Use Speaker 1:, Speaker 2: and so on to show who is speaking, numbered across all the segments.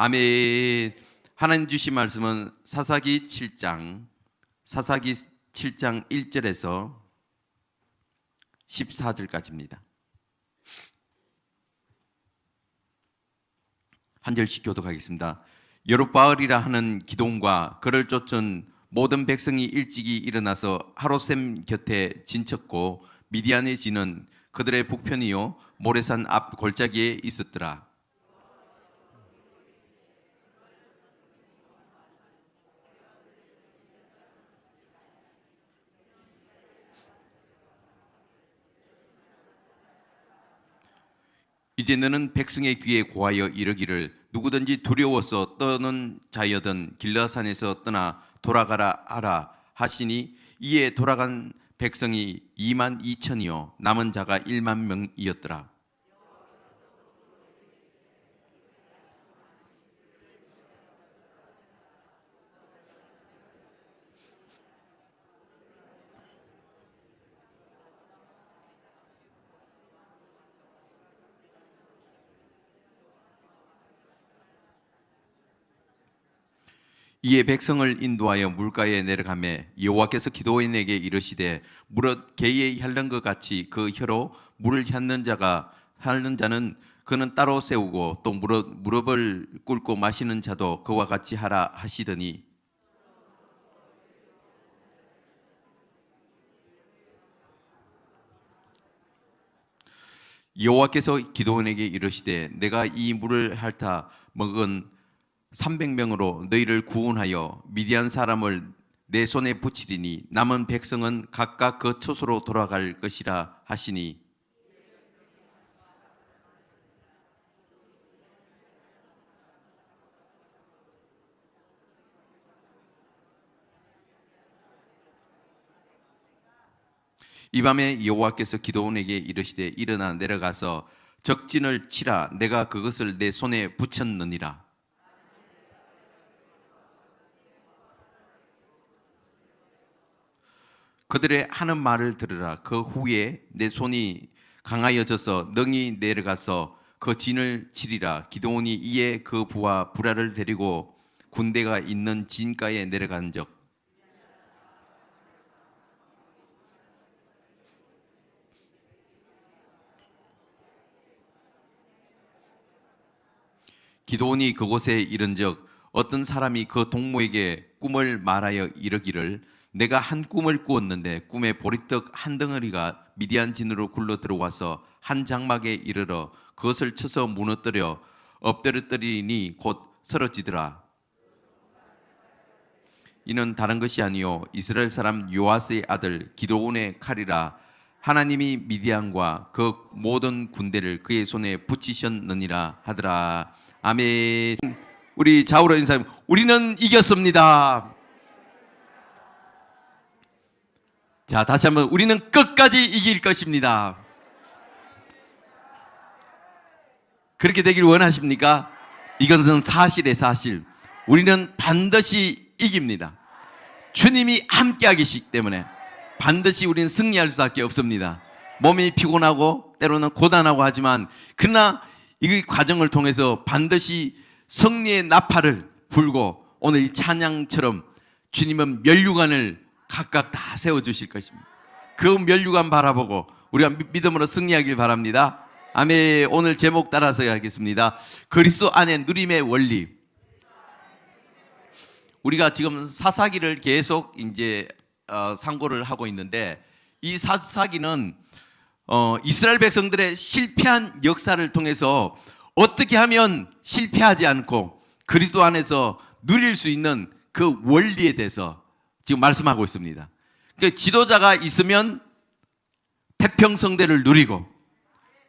Speaker 1: 아멘. 하나님 주신 말씀은 사사기 7장 1절에서 14절까지입니다. 한 절씩 교독하겠습니다. 여룹바알이라 하는 기돔과 그를 쫓은 모든 백성이 일찍이 일어나서 하롯셈 곁에 진쳤고 미디안에 지는 그들의 북편이요 모레산 앞 골짜기에 있었더라. 이제 너는 백성의 귀에 고하여 이르기를 누구든지 두려워서 떠는 자여든 길라산에서 떠나 돌아가라 하라 하시니 이에 돌아간 백성이 2만 2천이요 남은 자가 1만 명이었더라. 이에 백성을 인도하여 물가에 내려가매 여호와께서 기드온에게 이르시되 무릇 개의 핥는 것 같이 그 혀로 물을 핥는 자는 그는 따로 세우고 또 무릎을 꿇고 마시는 자도 그와 같이 하라 하시더니 여호와께서 기드온에게 이르시되 내가 이 물을 핥아 먹은 300명으로 너희를 구원하여 미디안 사람을 내 손에 붙이리니 남은 백성은 각각 그 처소로 돌아갈 것이라 하시니 이 밤에 여호와께서 기드온에게 이르시되 일어나 내려가서 적진을 치라 내가 그것을 내 손에 붙였느니라. 그들의 하는 말을 들으라. 그 후에 내 손이 강하여져서 능히 내려가서 그 진을 치리라. 기드온이 이에 그 부하 부라를 데리고 군대가 있는 진가에 내려간즉 기드온이 그곳에 이른즉 어떤 사람이 그 동무에게 꿈을 말하여 이르기를 내가 한 꿈을 꾸었는데 꿈에 보리떡 한 덩어리가 미디안 진으로 굴러 들어와서 한 장막에 이르러 그것을 쳐서 무너뜨려 엎드렸더니 곧 쓰러지더라. 이는 다른 것이 아니요 이스라엘 사람 요아스의 아들 기드온의 칼이라. 하나님이 미디안과 그 모든 군대를 그의 손에 붙이셨느니라 하더라. 아멘. 우리 좌우로 인사해. 우리는 이겼습니다. 자, 다시 한번 우리는 끝까지 이길 것입니다. 그렇게 되길 원하십니까? 이것은 사실의 사실. 우리는 반드시 이깁니다. 주님이 함께 계시기 때문에 반드시 우리는 승리할 수밖에 없습니다. 몸이 피곤하고 때로는 고단하고 하지만 그러나 이 과정을 통해서 반드시 승리의 나팔을 불고 오늘 이 찬양처럼 주님은 면류관을 각각 다 세워주실 것입니다. 그 면류관 바라보고 우리가 믿음으로 승리하길 바랍니다. 아멘. 오늘 제목 따라서 하겠습니다. 그리스도 안에 누림의 원리. 우리가 지금 사사기를 계속 이제 상고를 하고 있는데 이 사사기는 이스라엘 백성들의 실패한 역사를 통해서 어떻게 하면 실패하지 않고 그리스도 안에서 누릴 수 있는 그 원리에 대해서 지금 말씀하고 있습니다. 그러니까 지도자가 있으면 태평성대를 누리고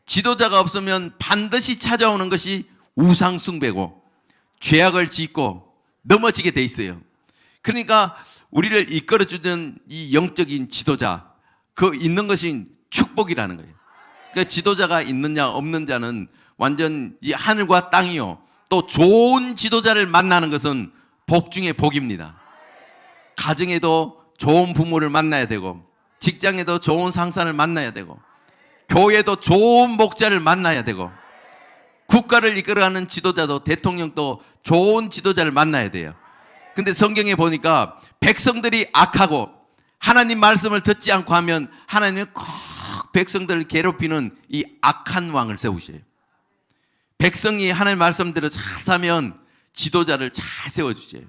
Speaker 1: 지도자가 없으면 반드시 찾아오는 것이 우상숭배고 죄악을 짓고 넘어지게 돼 있어요. 그러니까 우리를 이끌어주는 이 영적인 지도자 그 있는 것이 축복이라는 거예요. 그러니까 지도자가 있느냐 없느냐는 완전 이 하늘과 땅이요 또 좋은 지도자를 만나는 것은 복 중에 복입니다. 가정에도 좋은 부모를 만나야 되고 직장에도 좋은 상사를 만나야 되고 교회도 좋은 목자를 만나야 되고 국가를 이끌어가는 지도자도 대통령도 좋은 지도자를 만나야 돼요. 근데 성경에 보니까 백성들이 악하고 하나님 말씀을 듣지 않고 하면 하나님은 꼭 백성들을 괴롭히는 이 악한 왕을 세우셔요. 백성이 하나님 말씀대로 잘 사면 지도자를 잘 세워주세요.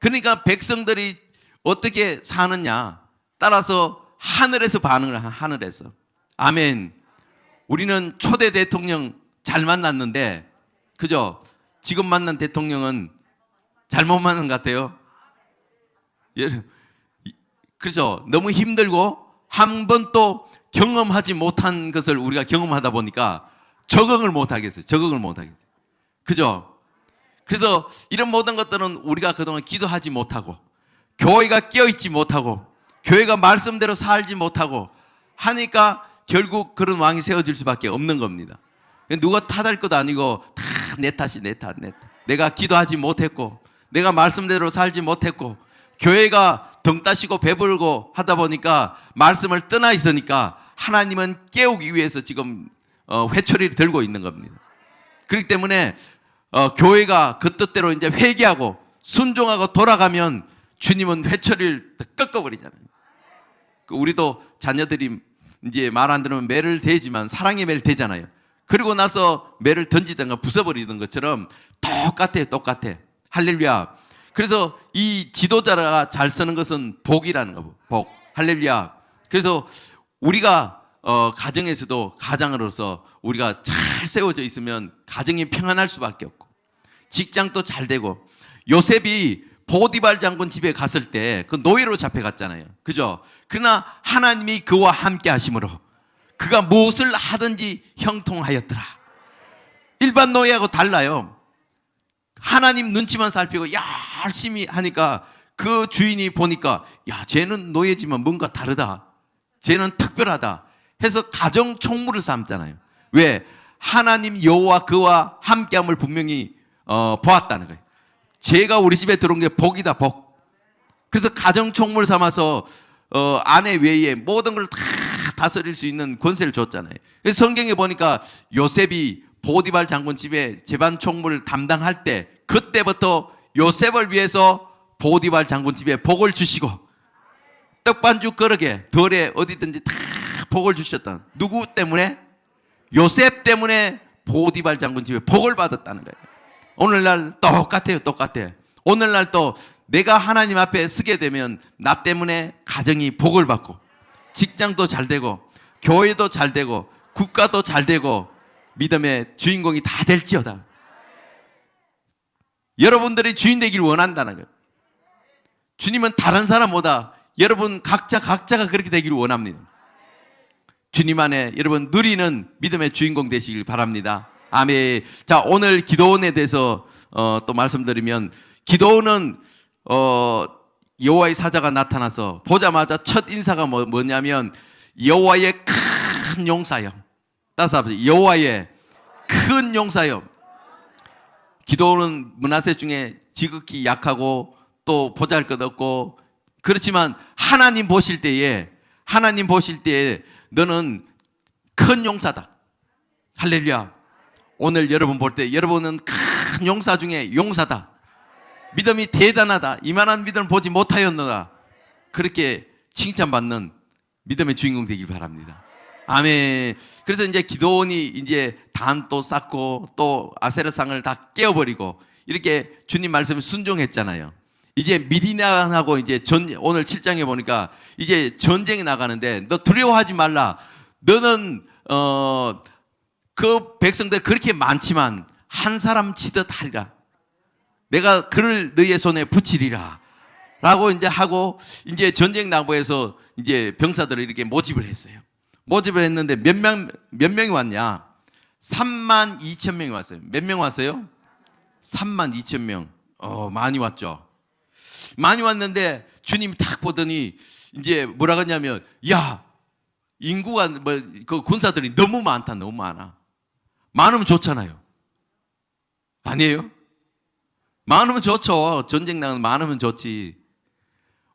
Speaker 1: 그러니까 백성들이 어떻게 사느냐 따라서 하늘에서 반응을 하늘에서. 아멘. 우리는 초대 대통령 잘 만났는데 그죠? 지금 만난 대통령은 잘못 만난 것 같아요. 그렇죠? 너무 힘들고 한 번도 경험하지 못한 것을 우리가 경험하다 보니까 적응을 못 하겠어요. 적응을 못 하겠어요. 그죠? 그래서 이런 모든 것들은 우리가 그동안 기도하지 못하고 교회가 깨어있지 못하고 교회가 말씀대로 살지 못하고 하니까 결국 그런 왕이 세워질 수밖에 없는 겁니다. 누가 탓할 것도 아니고 다 내 탓이 내 탓. 내가 기도하지 못했고 내가 말씀대로 살지 못했고 교회가 등 따시고 배부르고 하다 보니까 말씀을 떠나 있으니까 하나님은 깨우기 위해서 지금 회초리를 들고 있는 겁니다. 그렇기 때문에 교회가 그 뜻대로 이제 회개하고 순종하고 돌아가면 주님은 회초리를 꺾어버리잖아요. 우리도 자녀들이 이제 말 안 들으면 매를 대지만 사랑의 매를 대잖아요. 그리고 나서 매를 던지든가 부숴버리는 것처럼 똑같아요. 똑같아. 할렐루야. 그래서 이 지도자가 잘 쓰는 것은 복이라는 거. 복. 할렐루야. 그래서 우리가 가정에서도 가장으로서 우리가 잘 세워져 있으면 가정이 평안할 수밖에 없고 직장도 잘 되고 요셉이 보디발 장군 집에 갔을 때 그 노예로 잡혀갔잖아요. 그죠? 그러나 하나님이 그와 함께 하심으로 그가 무엇을 하든지 형통하였더라. 일반 노예하고 달라요. 하나님 눈치만 살피고 열심히 하니까 그 주인이 보니까 야, 쟤는 노예지만 뭔가 다르다. 쟤는 특별하다. 해서 가정 총무를 삼잖아요. 왜? 하나님 여호와 그와 함께함을 분명히 보았다는 거예요. 죄가 우리 집에 들어온 게 복이다, 복. 그래서 가정 총무를 삼아서 아내 외에 모든 걸 다 다스릴 수 있는 권세를 줬잖아요. 그래서 성경에 보니까 요셉이 보디발 장군 집에 재반 총무를 담당할 때 그때부터 요셉을 위해서 보디발 장군 집에 복을 주시고 떡반죽 거르게 덜에 어디든지 다 복을 주셨던 누구 때문에? 요셉 때문에 보디발 장군 집에 복을 받았다는 거예요. 오늘날 똑같아요. 똑같아. 오늘날 또 내가 하나님 앞에 서게 되면 나 때문에 가정이 복을 받고 직장도 잘 되고 교회도 잘 되고 국가도 잘 되고 믿음의 주인공이 다 될지어다. 여러분들이 주인 되기를 원한다는 거예요. 주님은 다른 사람보다 여러분 각자가 그렇게 되기를 원합니다. 주님 안에 여러분 누리는 믿음의 주인공 되시길 바랍니다. 아멘. 자, 오늘 기도원에 대해서 또 말씀드리면 기도원은 여호와의 사자가 나타나서 보자마자 첫 인사가 뭐냐면 여호와의 큰 용사여. 따라서 하세요. 여호와의 큰 용사여. 기도원은 므낫세 중에 지극히 약하고 또 보잘것없고 그렇지만 하나님 보실 때에 너는 큰 용사다. 할렐루야. 오늘 여러분 볼 때 여러분은 큰 용사 중에 용사다. 믿음이 대단하다. 이만한 믿음을 보지 못하였노라. 그렇게 칭찬받는 믿음의 주인공 되길 바랍니다. 아멘. 그래서 이제 기도원이 이제 단도 쌓고 또 아세라상을 다 깨어버리고 이렇게 주님 말씀에 순종했잖아요. 이제 미디안하고 이제 오늘 7장에 보니까 이제 전쟁이 나가는데 너 두려워하지 말라. 너는 그 백성들 그렇게 많지만 한 사람 치듯 하리라. 내가 그를 너희의 손에 붙이리라. 라고 이제 하고 이제 전쟁 나고에서 이제 병사들을 이렇게 모집을 했어요. 모집을 했는데 몇 명이 왔냐? 32,000명이 왔어요. 몇 명 왔어요? 32,000명. 많이 왔죠. 많이 왔는데 주님이 딱 보더니 이제 뭐라 그러냐면 야, 인구가 그 군사들이 너무 많다. 너무 많아. 많으면 좋잖아요. 아니에요? 많으면 좋죠. 전쟁 나가면 많으면 좋지.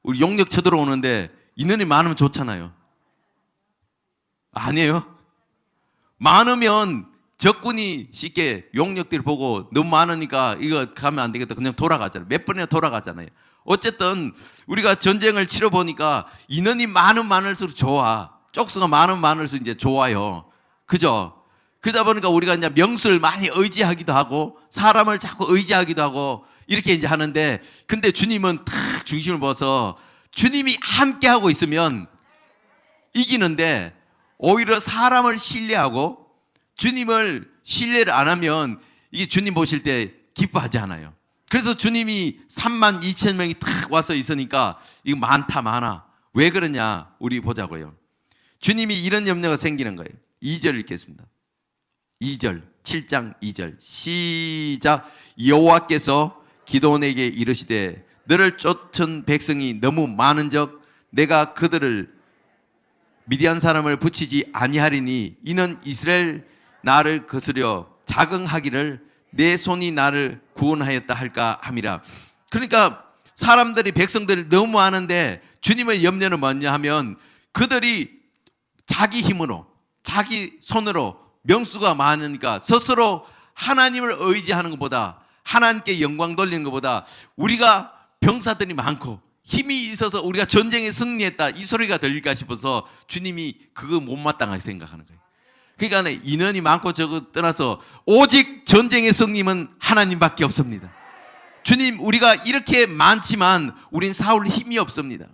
Speaker 1: 우리 용력 쳐들어오는데 인원이 많으면 좋잖아요. 아니에요? 많으면 적군이 쉽게 용력들을 보고 너무 많으니까 이거 가면 안 되겠다. 그냥 돌아가잖아요. 몇 번이나 돌아가잖아요. 어쨌든 우리가 전쟁을 치러 보니까 인원이 많을수록 좋아. 쪽수가 많을수록 이제 좋아요. 그죠? 그러다 보니까 우리가 이제 명수를 많이 의지하기도 하고 사람을 자꾸 의지하기도 하고 이렇게 이제 하는데, 근데 주님은 탁 중심을 보서 주님이 함께 하고 있으면 이기는데, 오히려 사람을 신뢰하고 주님을 신뢰를 안 하면 이게 주님 보실 때 기뻐하지 않아요. 그래서 주님이 3만 2천 명이 탁 와서 있으니까 이거 많아. 왜 그러냐? 우리 보자고요. 주님이 이런 염려가 생기는 거예요. 2절 읽겠습니다. 2절, 7장 2절 시작. 여호와께서 기드온에게 이르시되 너를 쫓은 백성이 너무 많은적 내가 그들을 미디안 사람을 붙이지 아니하리니 이는 이스라엘 나를 거스려 자긍하기를 내 손이 나를 구원하였다 할까 함이라. 그러니까 사람들이, 백성들이 너무 많은데 주님의 염려는 뭐냐 하면 그들이 자기 힘으로 자기 손으로 명수가 많으니까 스스로 하나님을 의지하는 것보다, 하나님께 영광 돌리는 것보다 우리가 병사들이 많고 힘이 있어서 우리가 전쟁에 승리했다 이 소리가 들릴까 싶어서 주님이 그거 못마땅하게 생각하는 거예요. 그러니까 인원이 많고 적어 떠나서 오직 전쟁의 승리는 하나님밖에 없습니다. 주님, 우리가 이렇게 많지만 우린 사울 힘이 없습니다.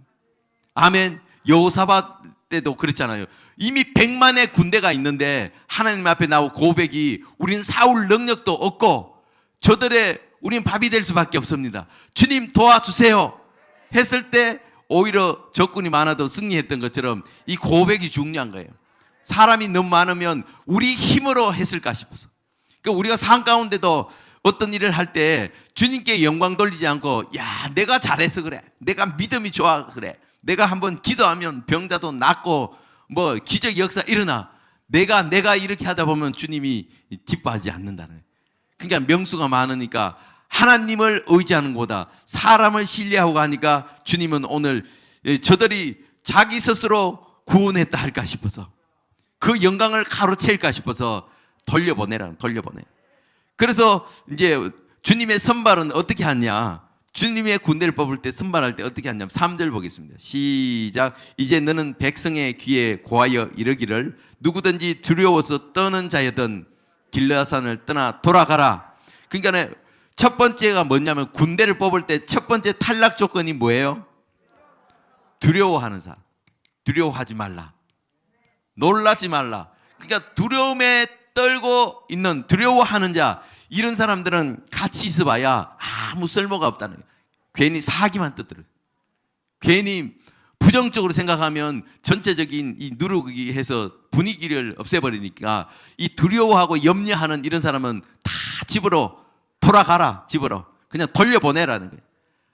Speaker 1: 아멘. 여호사밧 때도 그랬잖아요. 이미 100만의 군대가 있는데 하나님 앞에 나오고 고백이 우린 사울 능력도 없고 저들의 우린 밥이 될 수밖에 없습니다. 주님 도와주세요 했을 때 오히려 적군이 많아도 승리했던 것처럼 이 고백이 중요한 거예요. 사람이 너무 많으면 우리 힘으로 했을까 싶어서. 그러니까 우리가 삶 가운데도 어떤 일을 할 때 주님께 영광 돌리지 않고 야 내가 잘해서 그래, 내가 믿음이 좋아 그래, 내가 한번 기도하면 병자도 낫고 뭐 기적 역사 일어나, 내가 이렇게 하다 보면 주님이 기뻐하지 않는다는 거예요. 그러니까 명수가 많으니까 하나님을 의지하는 것보다 사람을 신뢰하고 하니까 주님은 오늘 저들이 자기 스스로 구원했다 할까 싶어서 그 영광을 가로채일까 싶어서 돌려보내. 그래서 이제 주님의 선발은 어떻게 하냐? 주님의 군대를 뽑을 때 선발할 때 어떻게 하냐면 3절 보겠습니다. 시작. 이제 너는 백성의 귀에 고하여 이르기를 누구든지 두려워서 떠는 자여든 길르앗산을 떠나 돌아가라. 그러니까 첫 번째가 뭐냐면 군대를 뽑을 때 첫 번째 탈락 조건이 뭐예요? 두려워하는 사람. 두려워하지 말라. 놀라지 말라. 그러니까 두려움에 떨고 있는, 두려워하는 자, 이런 사람들은 같이 있어봐야 아무 쓸모가 없다는 거예요. 괜히 사기만 떠들어요. 괜히 부정적으로 생각하면 전체적인 이 누르기 해서 분위기를 없애버리니까 이 두려워하고 염려하는 이런 사람은 다 집으로 돌아가라. 집으로 그냥 돌려보내라는 거예요.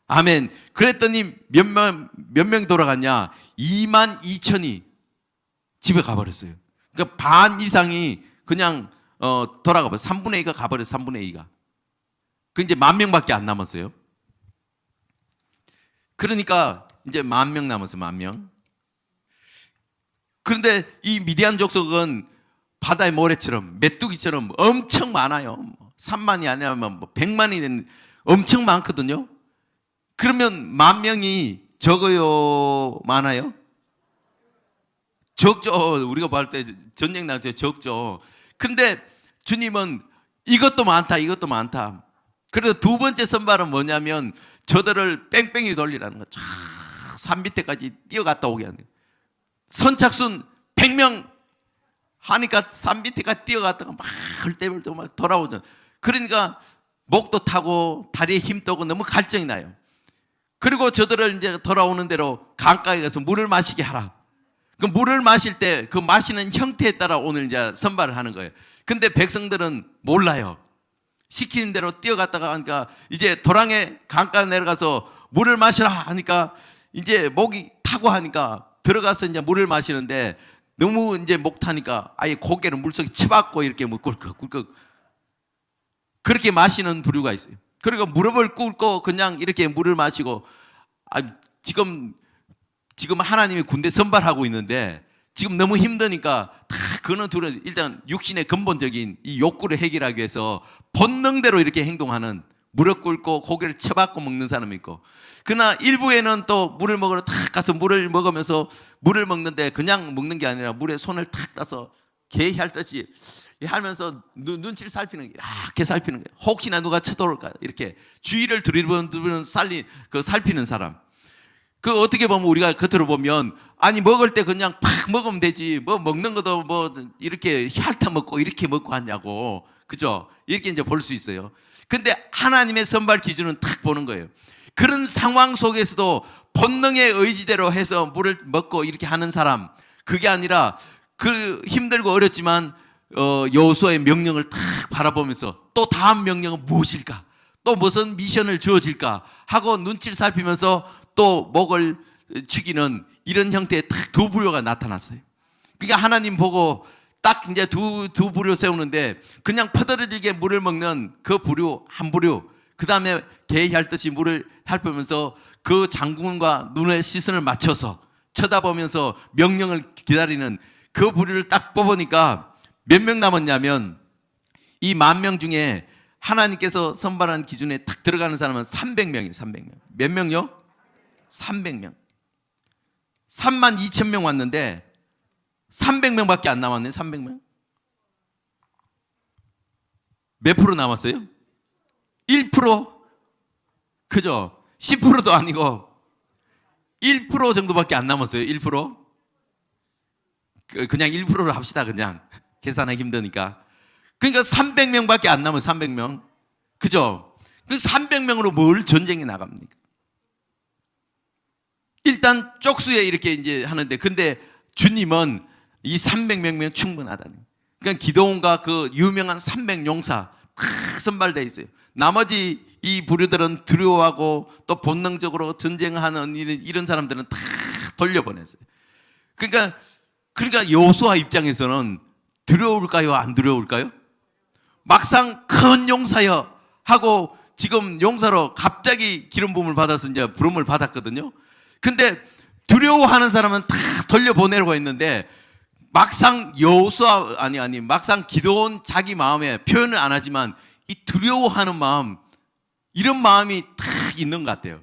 Speaker 1: 아멘. 그랬더니 몇 명이 돌아갔냐? 2만 2천이 집에 가버렸어요. 그러니까 반 이상이 그냥 돌아가 버렸어요. 3분의 2가 가버렸어요. 3분의 2가. 그 이제 10,000명밖에 안 남았어요. 그러니까 이제 10,000명 남았어요. 10,000명. 그런데 이 미디안 족속은 바다의 모래처럼 메뚜기처럼 엄청 많아요. 3만이 아니라 뭐 100만이 되는 엄청 많거든요. 그러면 10,000명이 적어요? 많아요? 적죠. 우리가 볼 때 전쟁 날 때 적죠. 근데 주님은 이것도 많다, 이것도 많다. 그래서 두 번째 선발은 뭐냐면 저들을 뺑뺑이 돌리라는 거. 쫙 산 밑에까지 뛰어갔다 오게 하는 거예요. 선착순 100명 하니까 산 밑에까지 뛰어갔다가 막 흘때불때 막 돌아오잖아요. 그러니까 목도 타고 다리에 힘 떠고 너무 갈증이 나요. 그리고 저들을 이제 돌아오는 대로 강가에 가서 물을 마시게 하라. 그 물을 마실 때 그 마시는 형태에 따라 오늘 이제 선발을 하는 거예요. 근데 백성들은 몰라요. 시키는 대로 뛰어갔다가 하니까 이제 도랑에 강가 내려가서 물을 마시라 하니까 이제 목이 타고 하니까 들어가서 이제 물을 마시는데 너무 이제 목 타니까 아예 고개를 물속에 쳐박고 이렇게 뭐 꿀꺽꿀꺽 그렇게 마시는 부류가 있어요. 그리고 무릎을 꿇고 그냥 이렇게 물을 마시고 지금 하나님이 군대 선발하고 있는데 지금 너무 힘드니까 다 그는 둘은 일단 육신의 근본적인 이 욕구를 해결하기 위해서 본능대로 이렇게 행동하는, 무릎 꿇고 고개를 쳐박고 먹는 사람이 있고, 그러나 일부에는 또 물을 먹으러 탁 가서 물을 먹으면서 물을 먹는데 그냥 먹는 게 아니라 물에 손을 탁 따서 개 핥듯이 하면서 눈치를 살피는 게, 이렇게 살피는 거예요. 혹시나 누가 쳐들어올까 이렇게 주의를 두리번 살피는 사람. 그 어떻게 보면 우리가 겉으로 보면 아니 먹을 때 그냥 팍 먹으면 되지 뭐 먹는 것도 뭐 이렇게 핥아 먹고 이렇게 먹고 하냐고, 그죠? 이렇게 이제 볼 수 있어요. 근데 하나님의 선발 기준은 탁 보는 거예요. 그런 상황 속에서도 본능의 의지대로 해서 물을 먹고 이렇게 하는 사람, 그게 아니라 그 힘들고 어렵지만 여호수아의 명령을 탁 바라보면서 또 다음 명령은 무엇일까, 또 무슨 미션을 주어질까 하고 눈치를 살피면서 또 목을 축이는 이런 형태의 딱 두 부류가 나타났어요. 그러니까 하나님 보고 딱 이제 두 부류 세우는데, 그냥 퍼들어지게 물을 먹는 그 부류 한 부류, 그 다음에 개 핥듯이 물을 핥으면서 그 장군과 눈의 시선을 맞춰서 쳐다보면서 명령을 기다리는 그 부류를 딱 뽑으니까 몇 명 남았냐면, 이 10,000명 중에 하나님께서 선발한 기준에 딱 들어가는 사람은 300명이에요. 300명. 몇 명요? 300명. 32,000명 왔는데 300명밖에 안 남았네. 300명. 몇 프로 남았어요? 1%? 그죠? 10%도 아니고 1% 정도밖에 안 남았어요. 1%? 그냥 1%로 합시다. 그냥 계산하기 힘드니까. 그러니까 300명밖에 안 남아요. 300명. 그죠? 그 300명으로 뭘 전쟁에 나갑니까? 일단 쪽수에 이렇게 이제 하는데, 근데 주님은 이 300명이면 충분하다는. 그러니까 기도원과 그 유명한 300용사 다 선발되어 있어요. 나머지 이 부류들은 두려워하고 또 본능적으로 전쟁하는 이런 사람들은 다 돌려보냈어요. 그러니까 여호수아 입장에서는 두려울까요? 안 두려울까요? 막상 큰 용사여 하고 지금 용사로 갑자기 기름 부음을 받아서 이제 부름을 받았거든요. 근데 두려워하는 사람은 다 돌려보내려고 했는데, 막상 여호수아 막상 기도원 자기 마음에 표현을 안 하지만 이 두려워하는 마음, 이런 마음이 다 있는 것 같아요.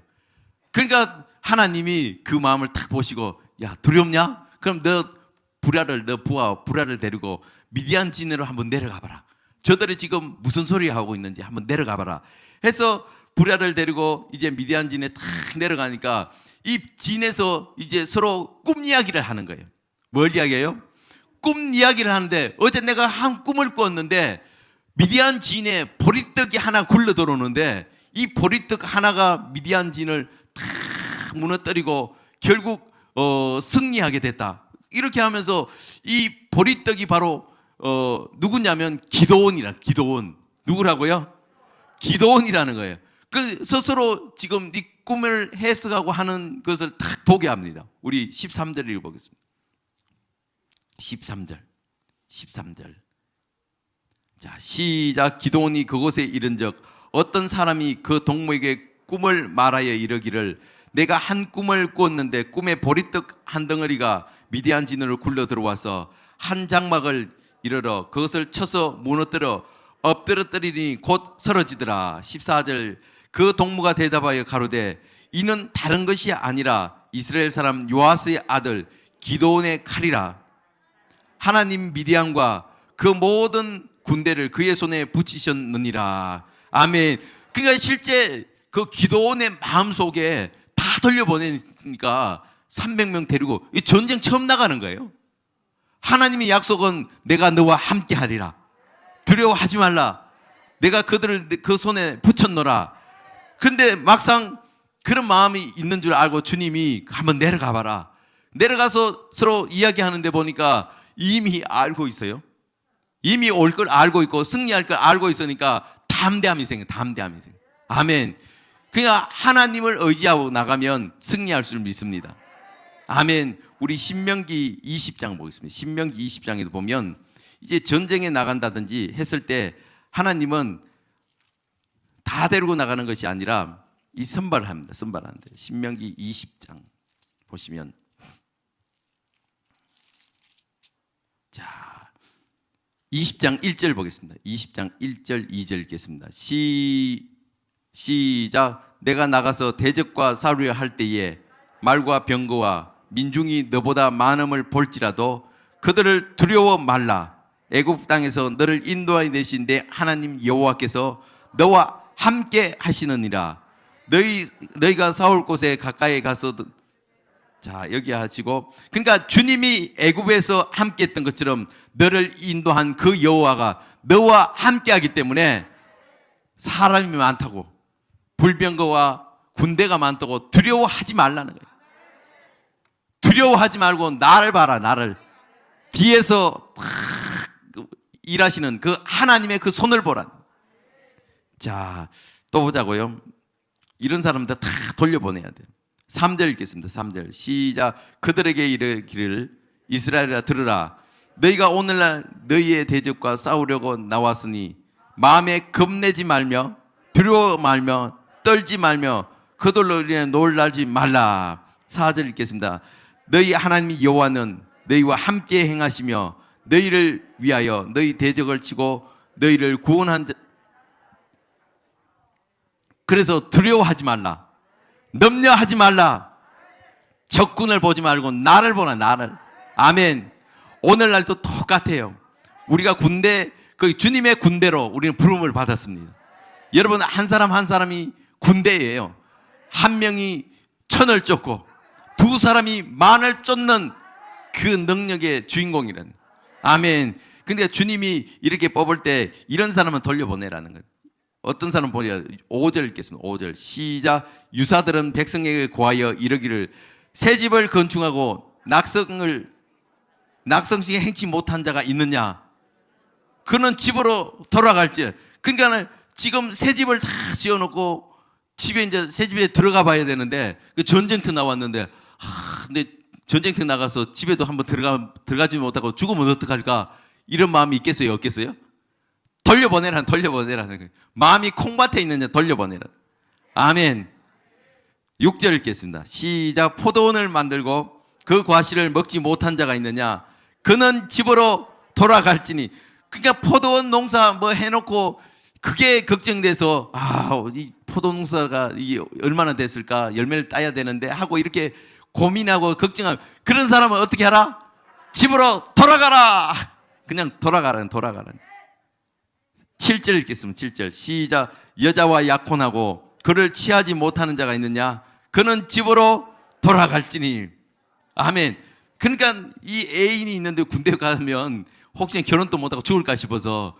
Speaker 1: 그러니까 하나님이 그 마음을 딱 보시고, 야 두렵냐? 그럼 너 부하와 불야를 데리고 미디안 진으로 한번 내려가 봐라. 저들이 지금 무슨 소리 하고 있는지 한번 내려가 봐라 해서 불야를 데리고 이제 미디안 진에 딱 내려가니까 이 진에서 이제 서로 꿈 이야기를 하는 거예요. 뭘 이야기해요? 꿈 이야기를 하는데, 어제 내가 한 꿈을 꿨는데 미디안 진에 보리떡이 하나 굴러 들어오는데 이 보리떡 하나가 미디안 진을 다 무너뜨리고 결국 승리하게 됐다. 이렇게 하면서 이 보리떡이 바로 누구냐면 기도원. 누구라고요? 기도원이라는 거예요. 그 스스로 지금 이 꿈을 해석하고 하는 것을 딱 보게 합니다. 우리 13절을 읽어보겠습니다. 13절. 자, 시작. 기도원이 그곳에 이른적 어떤 사람이 그 동무에게 꿈을 말하여 이르기를, 내가 한 꿈을 꾸었는데 꿈에 보리떡 한 덩어리가 미디안 진으로 굴러 들어와서 한 장막을 이르러 그것을 쳐서 무너뜨려 엎드러뜨리니 곧 쓰러지더라. 14절. 그 동무가 대답하여 가로되, 이는 다른 것이 아니라 이스라엘 사람 요아스의 아들 기도온의 칼이라. 하나님 미디안과 그 모든 군대를 그의 손에 붙이셨느니라. 아멘. 그러니까 실제 그 기도온의 마음속에 다 돌려보내니까 300명 데리고 이 전쟁 처음 나가는 거예요. 하나님의 약속은 내가 너와 함께 하리라. 두려워하지 말라. 내가 그들을 그 손에 붙였노라. 그런데 막상 그런 마음이 있는 줄 알고 주님이 한번 내려가 봐라. 내려가서 서로 이야기하는데 보니까 이미 알고 있어요. 이미 올 걸 알고 있고 승리할 걸 알고 있으니까 담대함이 생겨요. 아멘. 그러니까 하나님을 의지하고 나가면 승리할 줄 믿습니다. 아멘. 우리 신명기 20장 보겠습니다. 신명기 20장에도 보면 이제 전쟁에 나간다든지 했을 때 하나님은 다 데리고 나가는 것이 아니라 이 선발을 합니다. 선발하는데 신명기 20장 보시면 자, 20장 1절 보겠습니다. 20장 1절 2절 읽겠습니다. 시작. 내가 나가서 대적과 싸우려 할 때에 말과 병거와 민중이 너보다 많음을 볼지라도 그들을 두려워 말라. 애굽 땅에서 너를 인도하여 내신 내 하나님 여호와께서 너와 함께 하시느니라. 너희가 싸울 곳에 가까이 가서, 자, 여기 하시고, 그러니까 주님이 애굽에서 함께 했던 것처럼 너를 인도한 그 여호와가 너와 함께 하기 때문에 사람이 많다고, 불병거와 군대가 많다고 두려워하지 말라는 거예요. 두려워하지 말고 나를 봐라. 나를 뒤에서 일하시는 그 하나님의 그 손을 보라. 자, 또 보자고요. 이런 사람들 다 돌려보내야 돼요. 3절 읽겠습니다. 3절 시작. 그들에게 이르기를 이스라엘아 들으라. 너희가 오늘날 너희의 대적과 싸우려고 나왔으니 마음에 겁내지 말며 두려워 말며 떨지 말며 그들로 인해 놀라지 말라. 4절 읽겠습니다. 너희 하나님 여호와는 너희와 함께 행하시며 너희를 위하여 너희 대적을 치고 너희를 구원한 자. 그래서 두려워하지 말라. 염려하지 말라. 적군을 보지 말고 나를 보라. 나를. 아멘. 오늘날도 똑같아요. 우리가 군대, 그 주님의 군대로 우리는 부름을 받았습니다. 여러분, 한 사람 한 사람이 군대예요. 한 명이 천을 쫓고 두 사람이 만을 쫓는 그 능력의 주인공이라는. 아멘. 근데 주님이 이렇게 뽑을 때 이런 사람은 돌려보내라는 거예요. 어떤 사람 보냐. 5절 읽겠습니다. 5절 시작. 유사들은 백성에게 고하여 이르기를 새 집을 건축하고 낙성식에 행치 못한 자가 있느냐. 그는 집으로 돌아갈지. 그러니까 지금 새 집을 다 지어놓고 집에 이제 새 집에 들어가 봐야 되는데 그 전쟁터 나왔는데 근데 전쟁터 나가서 집에도 한번 들어가지 못하고 죽으면 어떡할까 이런 마음이 있겠어요, 없겠어요? 돌려보내라는 거예요. 마음이 콩밭에 있느냐 돌려보내라. 아멘. 6절 읽겠습니다. 시작. 포도원을 만들고 그 과실을 먹지 못한 자가 있느냐. 그는 집으로 돌아갈지니. 그러니까 포도원 농사 뭐 해놓고 그게 걱정돼서 이 포도 농사가 이게 얼마나 됐을까 열매를 따야 되는데 하고 이렇게 고민하고 걱정하고 그런 사람은 어떻게 하라? 집으로 돌아가라. 그냥 돌아가라는. 7절 읽겠습니다. 7절 시작. 여자와 약혼하고 그를 취하지 못하는 자가 있느냐. 그는 집으로 돌아갈지니. 아멘. 그러니까 이 애인이 있는데 군대 가면 혹시 결혼도 못하고 죽을까 싶어서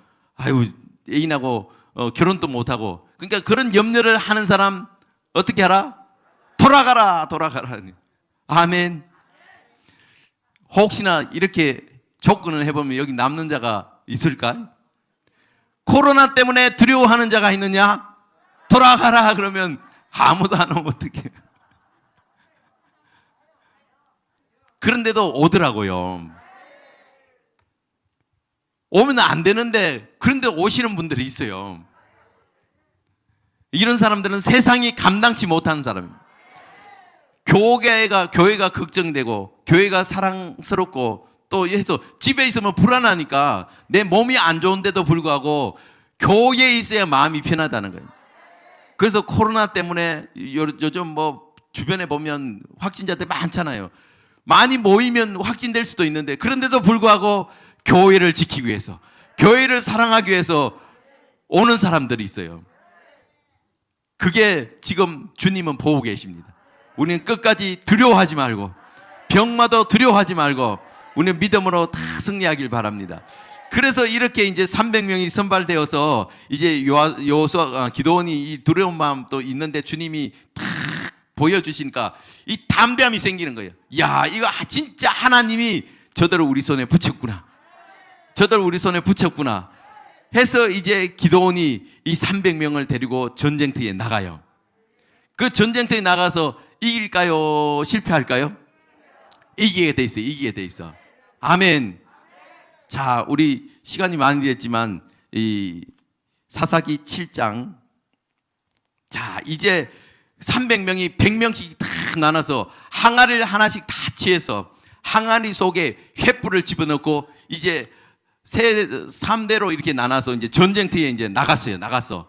Speaker 1: 애인하고 결혼도 못하고, 그러니까 그런 염려를 하는 사람 어떻게 하라? 돌아가라. 아멘. 혹시나 이렇게 접근을 해보면 여기 남는 자가 있을까? 코로나 때문에 두려워하는 자가 있느냐? 돌아가라. 그러면 아무도 안 오면 어떡해. 그런데도 오더라고요. 오면 안 되는데 그런데 오시는 분들이 있어요. 이런 사람들은 세상이 감당치 못하는 사람입니다. 교회가 걱정되고 교회가 사랑스럽고 또 해서 집에 있으면 불안하니까 내 몸이 안 좋은데도 불구하고 교회에 있어야 마음이 편하다는 거예요. 그래서 코로나 때문에 요즘 뭐 주변에 보면 확진자들 많잖아요. 많이 모이면 확진될 수도 있는데 그런데도 불구하고 교회를 지키기 위해서, 교회를 사랑하기 위해서 오는 사람들이 있어요. 그게 지금 주님은 보고 계십니다. 우리는 끝까지 두려워하지 말고 병마도 두려워하지 말고 우리는 믿음으로 다 승리하길 바랍니다. 그래서 이렇게 이제 300명이 선발되어서 이제 여호수아 기도원이 이 두려운 마음도 있는데 주님이 다 보여주시니까 이 담대함이 생기는 거예요. 야, 이거 진짜 하나님이 저들을 우리 손에 붙였구나. 해서 이제 기도원이 이 300명을 데리고 전쟁터에 나가요. 그 전쟁터에 나가서 이길까요? 실패할까요? 이기게 돼 있어. 아멘. 자, 우리 시간이 많이 됐지만 이 사사기 7장. 자, 이제 300명이 100명씩 다 나눠서 항아리를 하나씩 다 취해서 항아리 속에 횃불을 집어넣고 이제 3대로 이렇게 나눠서 이제 전쟁터에 이제 나가서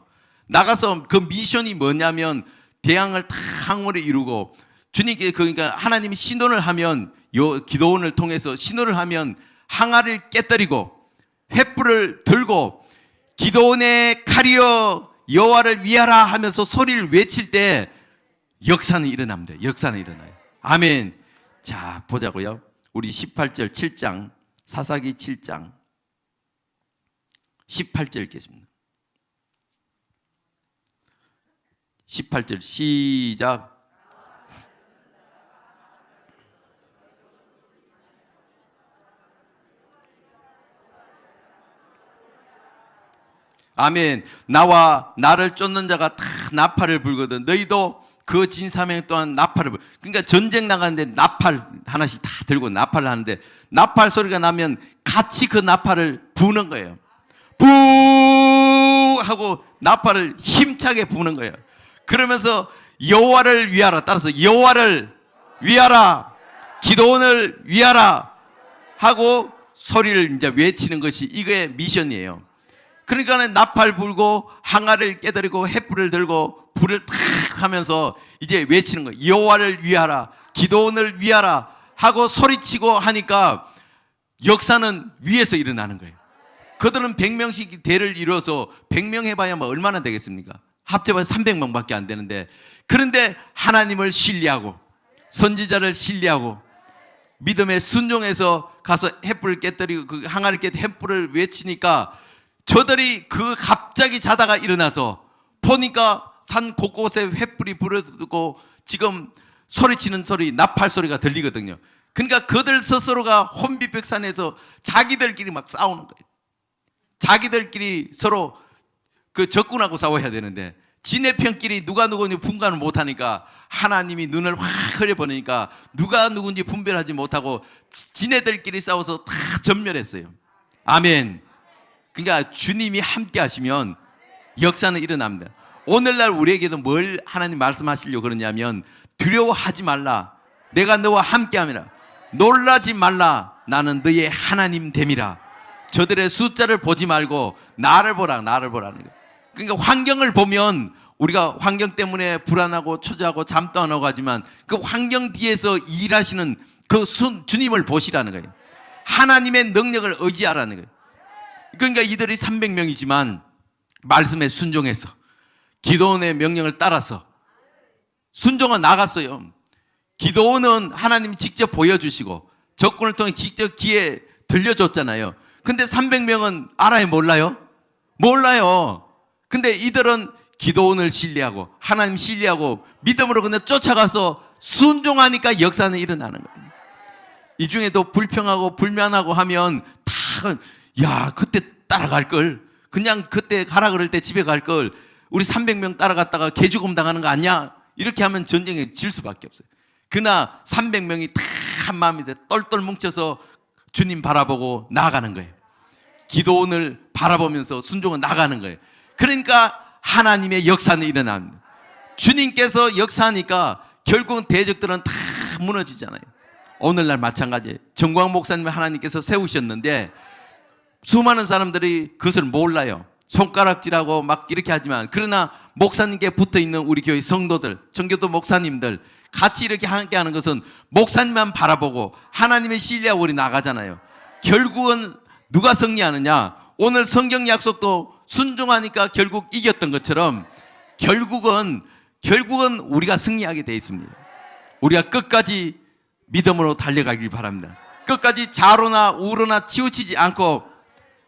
Speaker 1: 그 미션이 뭐냐면 대항을 다 항모를 이루고 주님께 그러니까 하나님이 신호를 하면 기도원을 통해서 신호를 하면 항아리를 깨뜨리고 횃불을 들고 기도원의 칼이여 여호와를 위하라 하면서 소리를 외칠 때 역사는 일어납니다. 역사는 일어나요. 아멘. 자, 보자고요. 우리 18절 7장 사사기 7장 18절 읽겠습니다. 18절 시작. 아멘. 나와 나를 쫓는 자가 다 나팔을 불거든 너희도 그 진사명 또한 나팔을 불. 그러니까 전쟁 나가는데 나팔 하나씩 다 들고 나팔을 하는데 나팔 소리가 나면 같이 그 나팔을 부는 거예요. 부 하고 나팔을 힘차게 부는 거예요. 그러면서 여호와를 위하라, 따라서 여호와를 위하라, 기도원을 위하라 하고 소리를 이제 외치는 것이 이게 미션이에요. 그러니까 나팔 불고 항아리를 깨뜨리고 횃불을 들고 불을 탁 하면서 이제 외치는 거예요. 여호와를 위하라, 기도원을 위하라 하고 소리치고 하니까 역사는 위에서 일어나는 거예요. 그들은 100명씩 대를 이뤄서 100명 해봐야 뭐 얼마나 되겠습니까? 합쳐봐서 300명밖에 안 되는데, 그런데 하나님을 신뢰하고 선지자를 신뢰하고 믿음에 순종해서 가서 횃불을 깨뜨리고 그 항아리를 깨뜨리고 횃불을 외치니까 저들이 그 갑자기 자다가 일어나서 보니까 산 곳곳에 횃불이 불어들고 지금 소리치는 소리, 나팔 소리가 들리거든요. 그러니까 그들 스스로가 혼비백산에서 자기들끼리 막 싸우는 거예요. 자기들끼리 서로 그 적군하고 싸워야 되는데 지네 편끼리 누가 누군지 분간을 못하니까 하나님이 눈을 확 흐려보니까 누가 누군지 분별하지 못하고 지네들끼리 싸워서 다 전멸했어요. 아멘. 그러니까 주님이 함께 하시면 역사는 일어납니다. 오늘날 우리에게도 뭘 하나님 말씀하시려고 그러냐면 두려워하지 말라, 내가 너와 함께 함이라, 놀라지 말라, 나는 너의 하나님 됨이라. 저들의 숫자를 보지 말고 나를 보라, 나를 보라는 거예요. 그러니까 환경을 보면 우리가 환경 때문에 불안하고 초조하고 잠도 안 오고 하지만 그 환경 뒤에서 일하시는 그 주님을 보시라는 거예요. 하나님의 능력을 의지하라는 거예요. 그러니까 이들이 300명이지만 말씀에 순종해서 기도원의 명령을 따라서 순종은 나갔어요. 기도원은 하나님이 직접 보여주시고 적군을 통해 직접 귀에 들려줬잖아요. 근데 300명은 알아요, 몰라요? 몰라요. 근데 이들은 기도원을 신뢰하고 하나님 신뢰하고 믿음으로 그냥 쫓아가서 순종하니까 역사는 일어나는 거예요. 이 중에도 불평하고 불만하고 하면 다 야, 그때 따라갈 걸, 그냥 그때 가라 그럴 때 집에 갈 걸, 우리 300명 따라갔다가 개죽음 당하는 거 아니야? 이렇게 하면 전쟁에 질 수밖에 없어요. 그러나 300명이 다 한마음이 돼 똘똘 뭉쳐서 주님 바라보고 나아가는 거예요. 기도원을 바라보면서 순종은 나가는 거예요. 그러니까 하나님의 역사는 일어납니다. 주님께서 역사하니까 결국은 대적들은 다 무너지잖아요. 오늘날 마찬가지예요. 정광 목사님을 하나님께서 세우셨는데 수많은 사람들이 그것을 몰라요. 손가락질하고 막 이렇게 하지만, 그러나 목사님께 붙어있는 우리 교회 성도들, 전교도 목사님들 같이 이렇게 함께 하는 것은 목사님만 바라보고 하나님의 신뢰하고 우리 나가잖아요. 결국은 누가 승리하느냐? 오늘 성경 약속도 순종하니까 결국 이겼던 것처럼 결국은 우리가 승리하게 되어 있습니다. 우리가 끝까지 믿음으로 달려가길 바랍니다. 끝까지 좌로나 우로나 치우치지 않고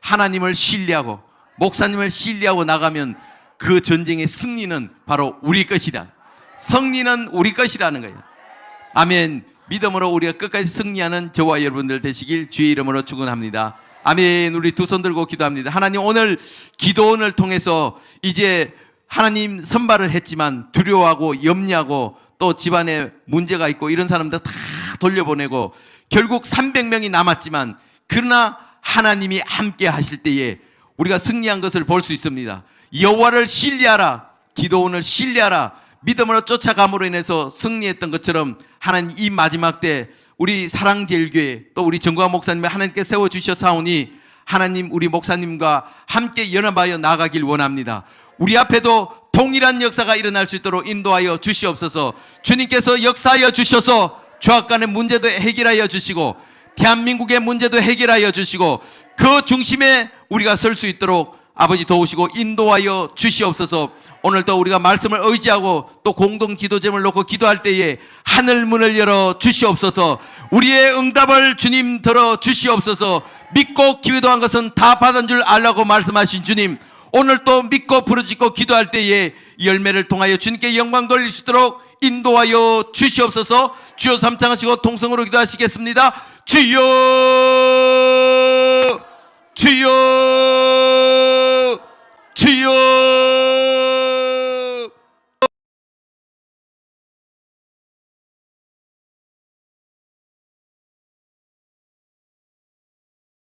Speaker 1: 하나님을 신뢰하고 목사님을 신뢰하고 나가면 그 전쟁의 승리는 바로 우리 것이라. 승리는 우리 것이라는 거예요. 아멘. 믿음으로 우리가 끝까지 승리하는 저와 여러분들 되시길 주의 이름으로 축원합니다. 아멘. 우리 두 손 들고 기도합니다. 하나님, 오늘 기도원을 통해서 이제 하나님 선발을 했지만 두려워하고 염려하고 또 집안에 문제가 있고 이런 사람들 다 돌려보내고 결국 300명이 남았지만, 그러나 하나님이 함께 하실 때에 우리가 승리한 것을 볼 수 있습니다. 여호와를 신뢰하라, 기도원을 신뢰하라, 믿음으로 쫓아감으로 인해서 승리했던 것처럼 하나님 이 마지막 때 우리 사랑제일교회 또 우리 정광 목사님을 하나님께 세워주셨사오니 하나님 우리 목사님과 함께 연합하여 나가길 원합니다. 우리 앞에도 동일한 역사가 일어날 수 있도록 인도하여 주시옵소서. 주님께서 역사하여 주셔서 조합간의 문제도 해결하여 주시고 대한민국의 문제도 해결하여 주시고 그 중심에 우리가 설 수 있도록 아버지 도우시고 인도하여 주시옵소서. 오늘도 우리가 말씀을 의지하고 또 공동 기도점을 놓고 기도할 때에 하늘 문을 열어 주시옵소서. 우리의 응답을 주님 들어 주시옵소서. 믿고 기도한 것은 다 받은 줄 알라고 말씀하신 주님, 오늘 또 믿고 부르짖고 기도할 때에 열매를 통하여 주님께 영광 돌릴 수 있도록 인도하여 주시옵소서. 주여 삼창하시고 통성으로 기도하시겠습니다. 주여 주여